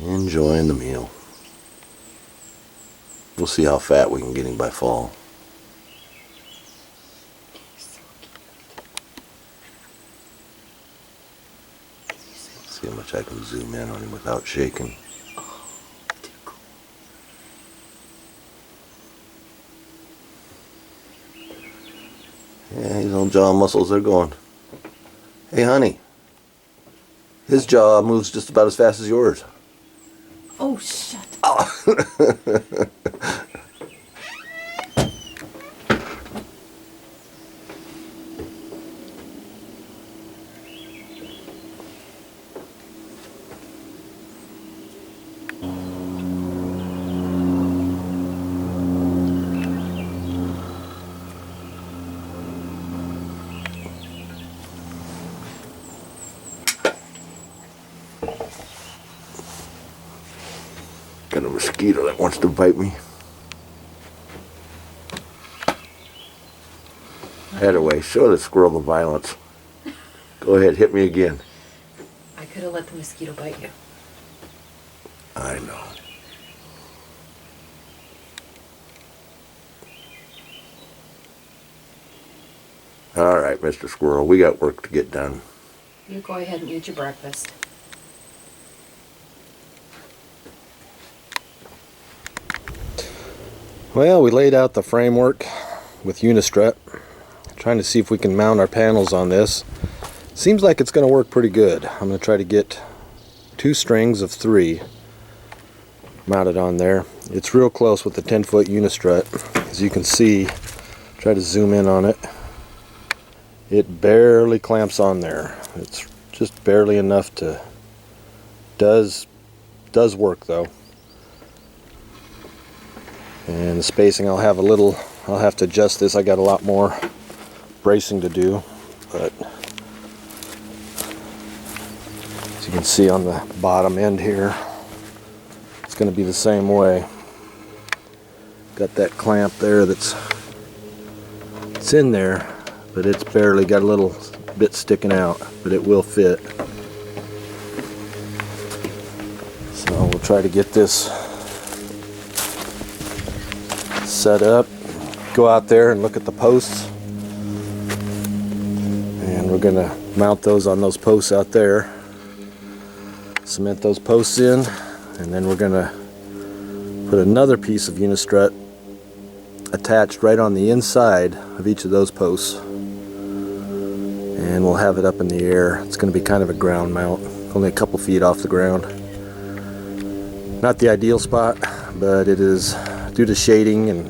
Enjoying the meal. We'll see how fat we can get him by fall. See how much I can zoom in on him without shaking. Yeah, his old jaw muscles are going. Hey, honey. His jaw moves just about as fast as yours. Oh, shut up. Oh. Got a mosquito that wants to bite me. Head away. Show the squirrel the violence. Go ahead, hit me again. I could have let the mosquito bite you. I know. All right, Mr. Squirrel, we got work to get done. You go ahead and eat your breakfast. Well, we laid out the framework with Unistrut, trying to see if we can mount our panels on this. Seems like it's going to work pretty good. I'm going to try to get 2 strings of 3 mounted on there. It's real close with the 10-foot Unistrut. As you can see, try to zoom in on it. It barely clamps on there. It's just barely enough to does work though. And the spacing, I'll have to adjust this. I got a lot more bracing to do, but as you can see on the bottom end here, it's going to be the same way. Got that clamp there it's in there, but it's barely got a little bit sticking out, but it will fit. So we'll try to get this set up, go out there and look at the posts, and we're going to mount those on those posts out there, cement those posts in, and then we're going to put another piece of Unistrut attached right on the inside of each of those posts, and we'll have it up in the air. It's going to be kind of a ground mount, only a couple feet off the ground. Not the ideal spot, but it is due to shading, and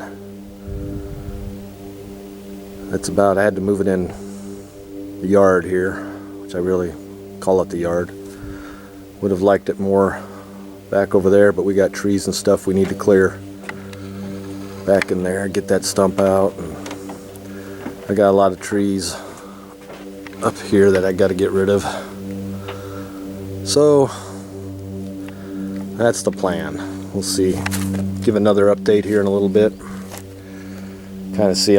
that's about, I had to move it in the yard here, which I really call it the yard. Would have liked it more back over there, but we got trees and stuff we need to clear back in there, get that stump out. And I got a lot of trees up here that I got to get rid of. So that's the plan. We'll see. Give another update here in a little bit. Kind of see,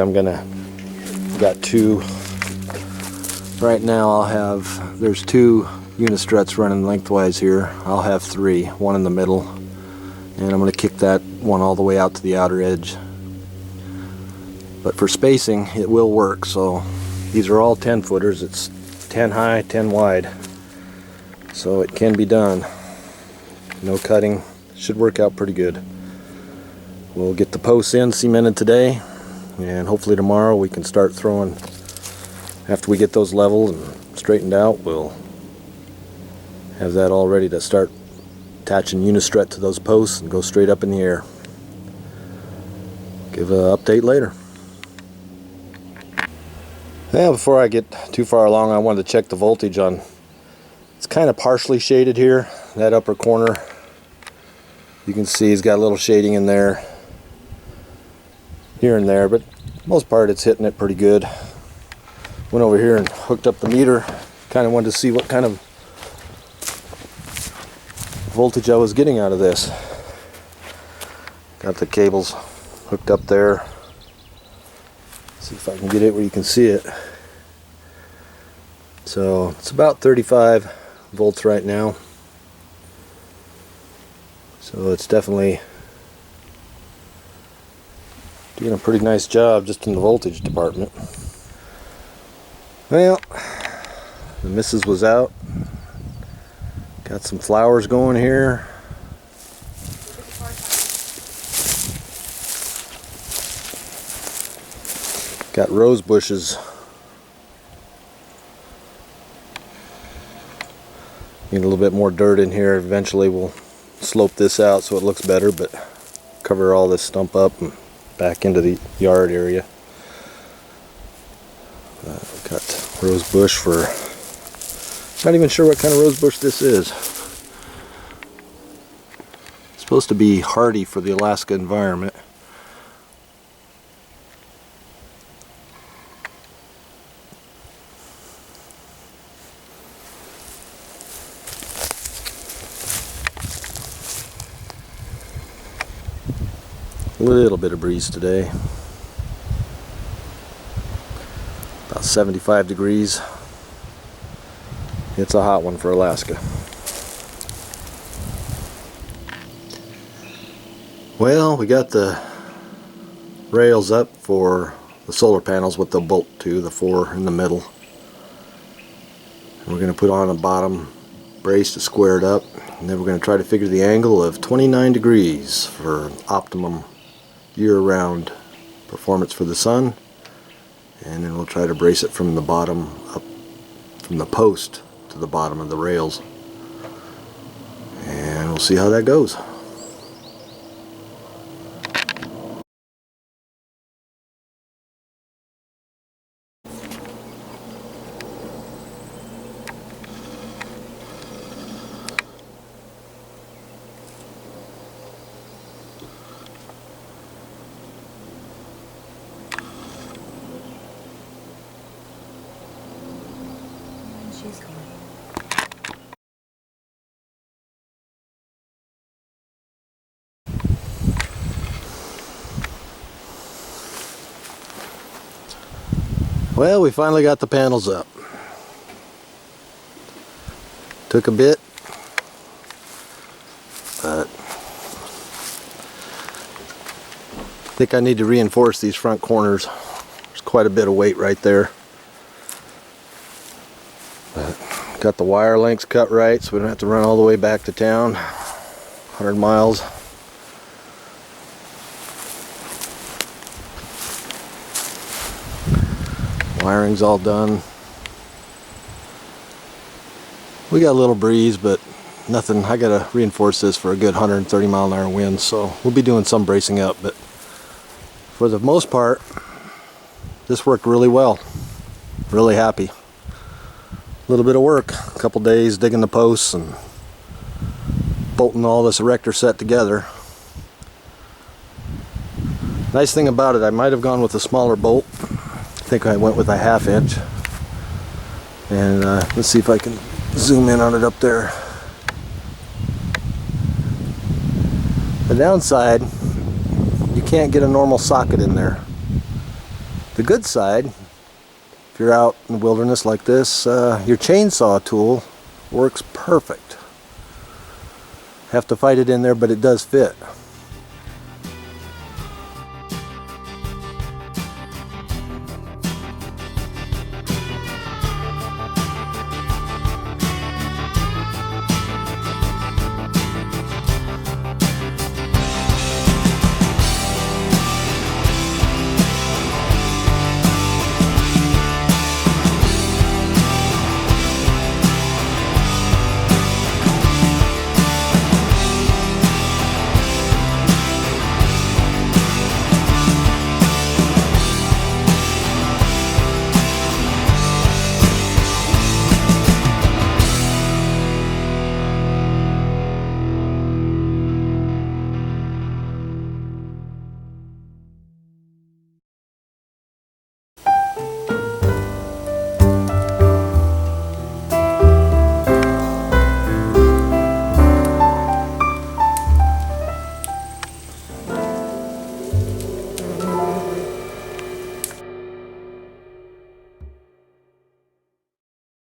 got 2 right now. There's 2 Unistruts running lengthwise here. I'll have 3, 1 in the middle, and I'm going to kick that one all the way out to the outer edge. But for spacing, it will work. So these are all 10 footers. It's 10 high, 10 wide, so it can be done. No cutting. Should work out pretty good. We'll get the posts in, cemented today, and hopefully tomorrow we can start throwing. After we get those leveled and straightened out, we'll have that all ready to start attaching Unistrut to those posts and go straight up in the air. Give an update later. Now, before I get too far along, I wanted to check the voltage on. It's kind of partially shaded here, that upper corner. You can see it's got a little shading in there, here and there, but most part it's hitting it pretty good. Went over here and hooked up the meter. Kind of wanted to see what kind of voltage I was getting out of this. Got the cables hooked up there. See if I can get it where you can see it. So it's about 35 volts right now. So it's definitely doing a pretty nice job just in the voltage department. Well, the missus was out. Got some flowers going here. Got rose bushes. Need a little bit more dirt in here. Eventually we'll slope this out so it looks better, but cover all this stump up and back into the yard area. Got rose bush for, not even sure what kind of rose bush this is. It's supposed to be hardy for the Alaska environment. A little bit of breeze today. About 75 degrees. It's a hot one for Alaska. Well, we got the rails up for the solar panels with the bolt to, the 4 in the middle. And we're going to put on a bottom brace to square it up, and then we're going to try to figure the angle of 29 degrees for optimum year-round performance for the sun. And then we'll try to brace it from the bottom up, from the post to the bottom of the rails, and we'll see how that goes. She's going. Well, we finally got the panels up. Took a bit, but I think I need to reinforce these front corners. There's quite a bit of weight right there. But got the wire lengths cut right so we don't have to run all the way back to town. 100 miles. Wiring's all done. We got a little breeze, but nothing. I gotta reinforce this for a good 130 mile an hour wind, so we'll be doing some bracing up, but for the most part this worked really well. Really happy. A little bit of work, a couple days digging the posts and bolting all this erector set together. Nice thing about it, I might have gone with a smaller bolt. I think I went with a 1/2 inch. And let's see if I can zoom in on it up there. The downside, you can't get a normal socket in there. The good side, if you're out in the wilderness like this, your chainsaw tool works perfect. Have to fight it in there, but it does fit.